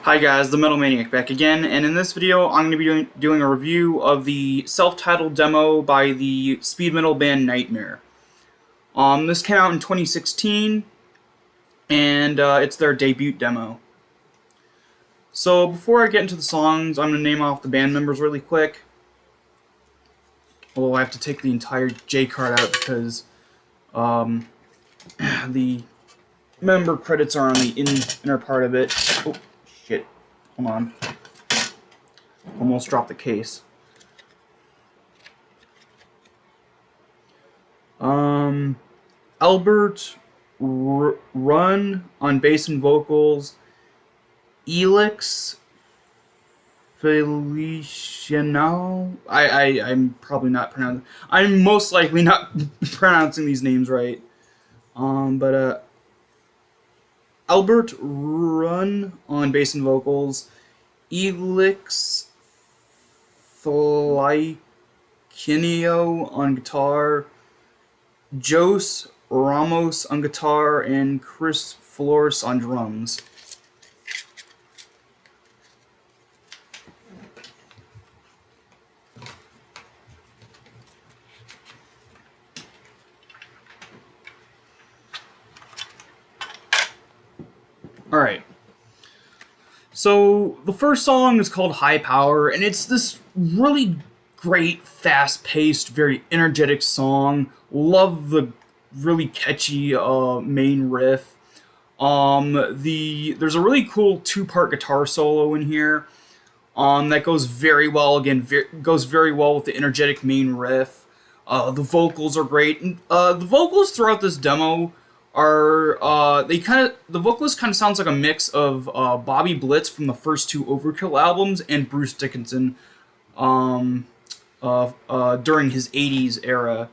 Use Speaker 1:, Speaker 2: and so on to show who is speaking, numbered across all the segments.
Speaker 1: Hi guys, the Metal Maniac back again, and in this video I'm going to be doing a review of the self-titled demo by the speed metal band Nightmare. This came out in 2016, and it's their debut demo. So before I get into the songs, I'm going to name off the band members really quick. Although I have to take the entire J card out because the member credits are on the inner part of it. Oh, shit. Hold on. Almost dropped the case. Albert Run on bass and vocals. Elix Feliciano. I'm probably not pronouncing. I'm most likely not pronouncing these names right. But Albert Run on bass and vocals. Elix Flykinio on guitar. Jose Ramos on guitar, and Chris Flores on drums. Alright. So, the first song is called High Power, and it's this really great, fast-paced, very energetic song. Love the really catchy main riff. There's a really cool two-part guitar solo in here that goes very well. Again, goes very well with the energetic main riff. The vocals are great. And, the vocals throughout this demo are the vocalist kind of sounds like a mix of Bobby Blitz from the first two Overkill albums and Bruce Dickinson during his 80s era.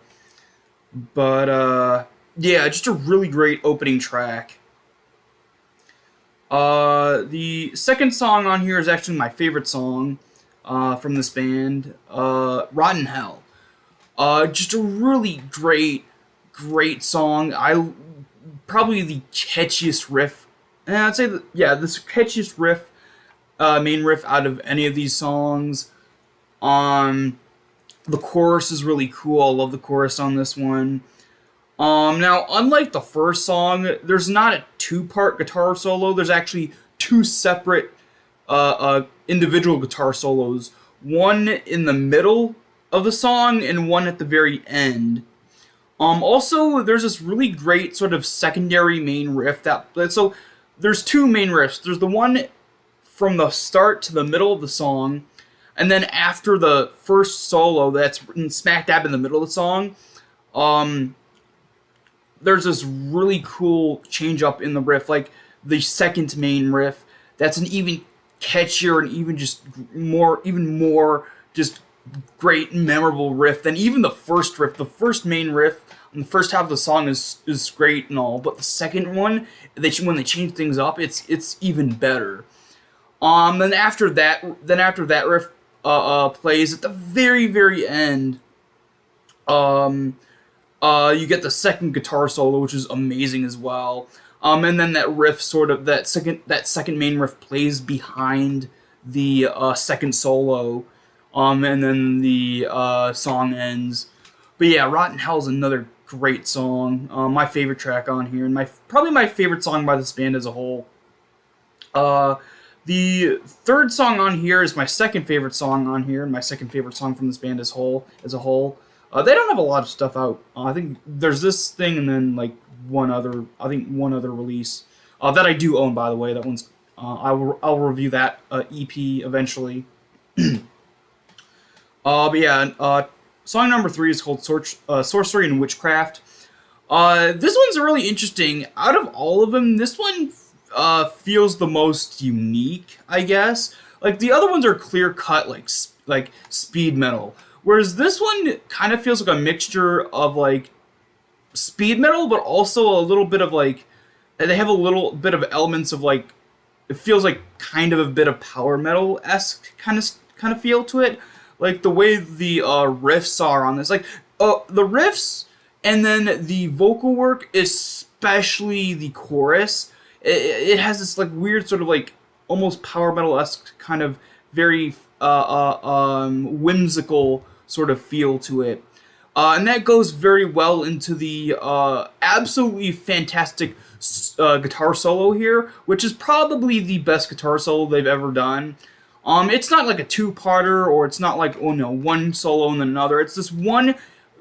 Speaker 1: But yeah, just a really great opening track. The second song on here is actually my favorite song from this band, Rotten Hell. Just a really great song. Probably the catchiest riff, and I'd say that, yeah, this catchiest riff, main riff out of any of these songs. The chorus is really cool. I love the chorus on this one. Now, unlike the first song, there's not a two-part guitar solo. There's actually two separate individual guitar solos. One in the middle of the song and one at the very end. Also, there's this really great sort of secondary main riff so there's two main riffs. There's the one from the start to the middle of the song, and then after the first solo that's smack dab in the middle of the song, there's this really cool change up in the riff, like the second main riff. That's an even catchier and even more just great memorable riff than even the first riff. The first main riff in the first half of the song is great and all, but the second one, when they change things up, it's even better. Then after that riff plays at the very end, you get the second guitar solo, which is amazing as well. And then that riff that second main riff plays behind the second solo. And then the song ends. But yeah, Rotten Hell is another great song. My favorite track on here, and probably my favorite song by this band as a whole. The third song on here is my second favorite song on here, and my second favorite song from this band as a whole. They don't have a lot of stuff out. I think there's this thing, and then like one other release that I do own, by the way. That one's I'll review that EP eventually. But yeah, song number 3 is called Sorcery and Witchcraft. This one's really interesting. Out of all of them, this one feels the most unique, I guess. Like, the other ones are clear-cut, like speed metal. Whereas this one kind of feels like a mixture of, like, speed metal, but also a little bit of, like, they have a little bit of elements of, like, it feels like kind of a bit of power metal-esque kind of feel to it. Like, the way the riffs are on this. Like, the riffs and then the vocal work, especially the chorus, it has this, like, weird sort of, like, almost power metal-esque kind of very whimsical sort of feel to it. And that goes very well into the absolutely fantastic guitar solo here, which is probably the best guitar solo they've ever done. It's not like a two-parter, or it's not like, oh no, one solo and then another. It's this one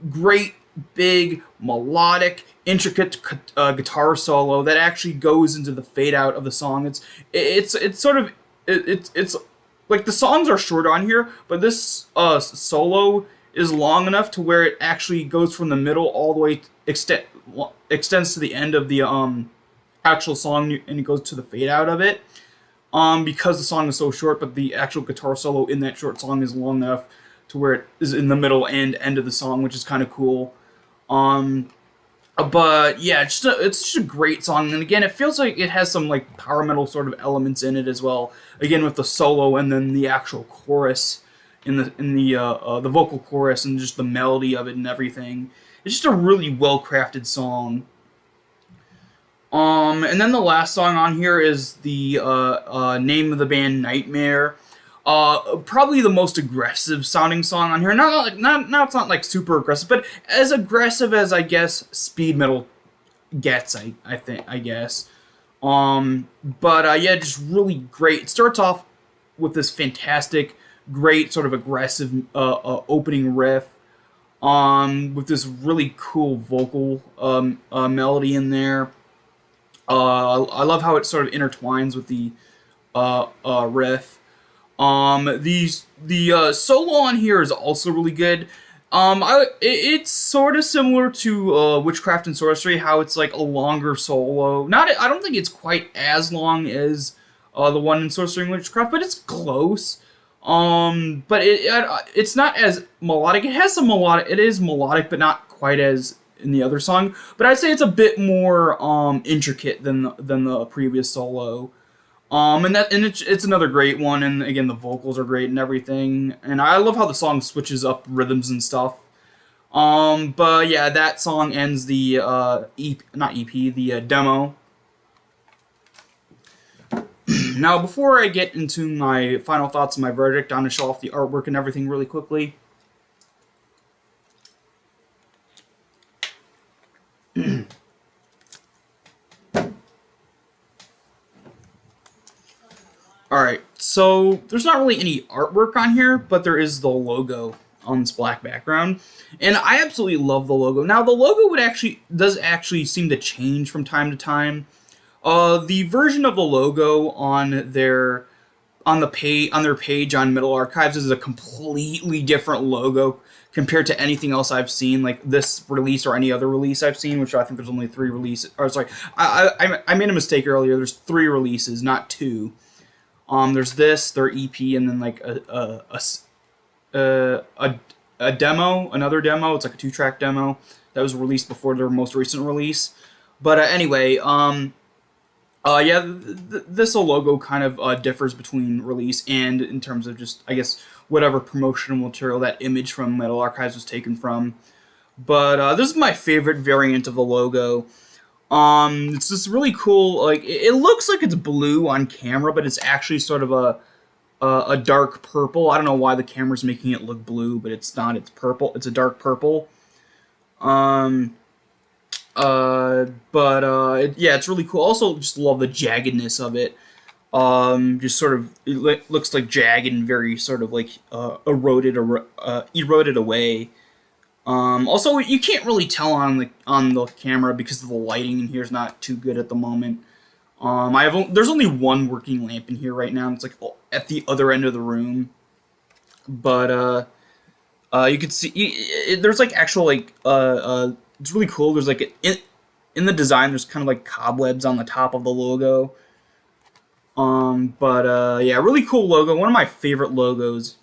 Speaker 1: great, big, melodic, intricate guitar solo that actually goes into the fade out of the song. It's sort of it's like the songs are short on here, but this solo is long enough to where it actually goes from the middle all the way extends to the end of the actual song, and it goes to the fade out of it. Because the song is so short, but the actual guitar solo in that short song is long enough to where it is in the middle and end of the song, which is kind of cool. But yeah, it's just a great song, and again, it feels like it has some like power metal sort of elements in it as well. Again, with the solo and then the actual chorus in the vocal chorus and just the melody of it and everything. It's just a really well crafted song. And then the last song on here is the name of the band, Nightmare. Probably the most aggressive sounding song on here. It's not like super aggressive, but as aggressive as I guess speed metal gets. I guess. But yeah, just really great. It starts off with this fantastic, great sort of aggressive opening riff. With this really cool vocal melody in there. I love how it sort of intertwines with the riff. The solo on here is also really good. It's sort of similar to Witchcraft and Sorcery, how it's like a longer solo. I don't think it's quite as long as the one in Sorcery and Witchcraft, but it's close. But it's not as melodic. It has some melodic. It is melodic, but not quite as in the other song. But I'd say it's a bit more intricate than the previous solo. And it's another great one. And again, the vocals are great and everything. And I love how the song switches up rhythms and stuff. But yeah, that song ends the the demo. Now, before I get into my final thoughts and my verdict, I'm going to show off the artwork and everything really quickly. Alright, so there's not really any artwork on here, but there is the logo on this black background. And I absolutely love the logo. Now, the logo does actually seem to change from time to time. The version of the logo on their page on Metal Archives is a completely different logo compared to anything else I've seen, like this release or any other release I've seen, which I think there's only 3 releases. Or sorry, I made a mistake earlier. There's 3 releases, not 2. There's their EP, and then like a demo, another demo. It's like a 2-track demo that was released before their most recent release. But anyway, yeah, this logo kind of differs between release and in terms of just, I guess, whatever promotional material that image from Metal Archives was taken from. But this is my favorite variant of the logo. It's just really cool. Like it looks like it's blue on camera, but it's actually sort of a dark purple. I don't know why the camera's making it look blue, but it's not. It's purple. It's a dark purple. Yeah, it's really cool. Also, just love the jaggedness of it. Just sort of, it looks like jagged and very sort of like eroded away. Also, you can't really tell on the camera because the lighting in here is not too good at the moment. There's only one working lamp in here right now. It's like at the other end of the room, but you could see there's like actual like it's really cool. There's like in the design, there's kind of like cobwebs on the top of the logo. Yeah, really cool logo. One of my favorite logos.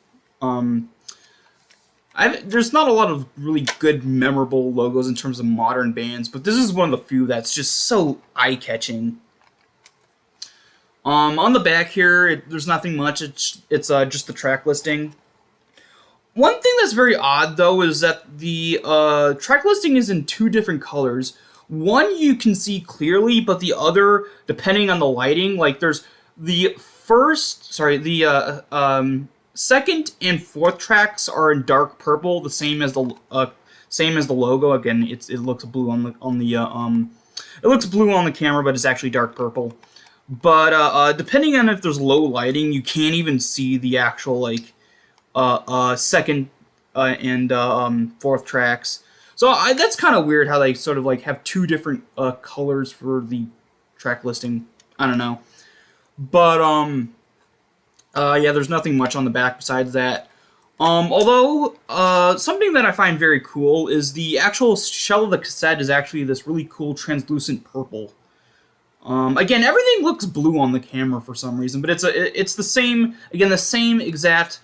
Speaker 1: There's not a lot of really good, memorable logos in terms of modern bands, but this is one of the few that's just so eye-catching. On the back here, there's nothing much. It's just the track listing. One thing that's very odd, though, is that the track listing is in 2 different colors. One you can see clearly, but the other, depending on the lighting, like there's the second and fourth tracks are in dark purple, the same as the logo. Again, it looks blue on the it looks blue on the camera, but it's actually dark purple. But depending on if there's low lighting, you can't even see the actual like second and fourth tracks. So that's kind of weird how they sort of like have two different colors for the track listing. I don't know, but yeah, there's nothing much on the back besides that. Although something that I find very cool is the actual shell of the cassette is actually this really cool translucent purple. Again, everything looks blue on the camera for some reason, but it's the same, again, the same exact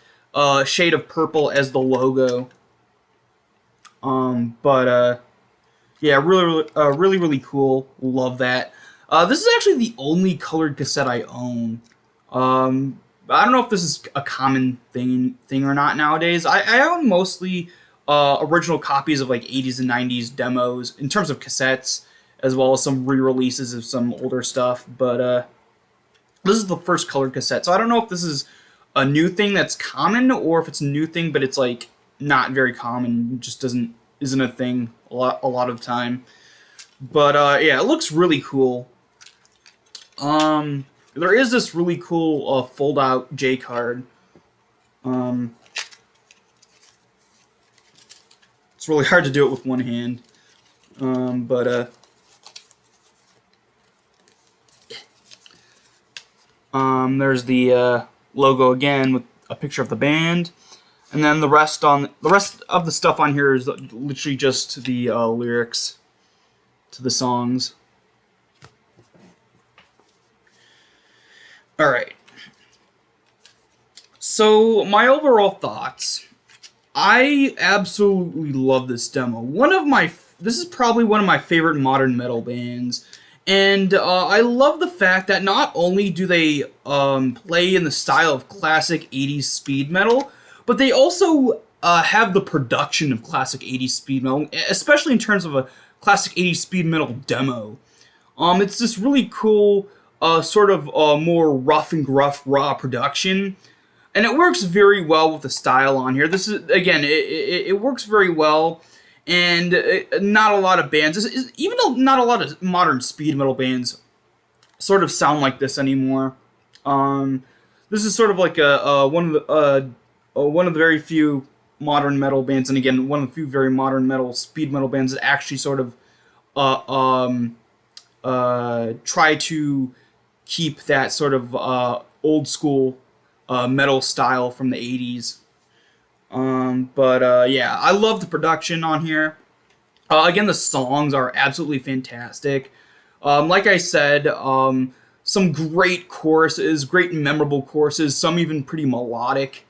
Speaker 1: shade of purple as the logo. Yeah, really cool. Love that. This is actually the only colored cassette I own. I don't know if this is a common thing or not nowadays. I own mostly original copies of like 80s and 90s demos in terms of cassettes, as well as some re-releases of some older stuff. But this is the first colored cassette, so I don't know if this is a new thing that's common or if it's a new thing, but it's like not very common. It just isn't a thing a lot of time. But yeah, it looks really cool. There is this really cool fold-out J card. It's really hard to do it with one hand. There's the logo again with a picture of the band, and then the rest of the stuff on here is literally just the lyrics to the songs. All right. So my overall thoughts. I absolutely love this demo. This is probably one of my favorite modern metal bands. And I love the fact that not only do they play in the style of classic 80s speed metal, but they also have the production of classic 80s speed metal, especially in terms of a classic 80s speed metal demo. It's this really cool, sort of more rough and gruff, raw production. And it works very well with the style on here. This is, again, it works very well. And not a lot of bands, even though not a lot of modern speed metal bands sort of sound like this anymore. This is sort of like one of the very few modern metal bands, and again, one of the few very modern metal speed metal bands that actually sort of try to keep that sort of old school metal style from the 80s. Yeah, I love the production on here. Again, the songs are absolutely fantastic. Like I said, some great choruses, great memorable choruses, some even pretty melodic.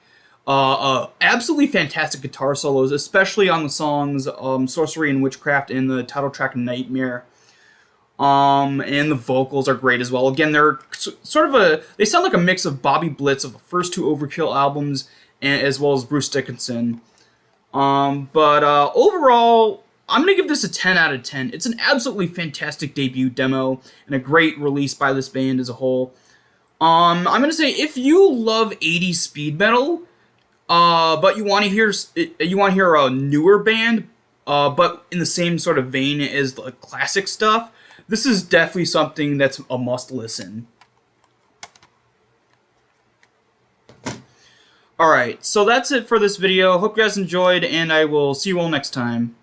Speaker 1: Absolutely fantastic guitar solos, especially on the songs Sorcery and Witchcraft and the title track Nightmare. And the vocals are great as well. Again, they're sort of they sound like a mix of Bobby Blitz of the first two Overkill albums, as well as Bruce Dickinson. Overall, I'm going to give this a 10 out of 10. It's an absolutely fantastic debut demo and a great release by this band as a whole. I'm going to say if you love 80s speed metal, but you want to hear a newer band, but in the same sort of vein as the classic stuff, this is definitely something that's a must listen. Alright, so that's it for this video. Hope you guys enjoyed, and I will see you all next time.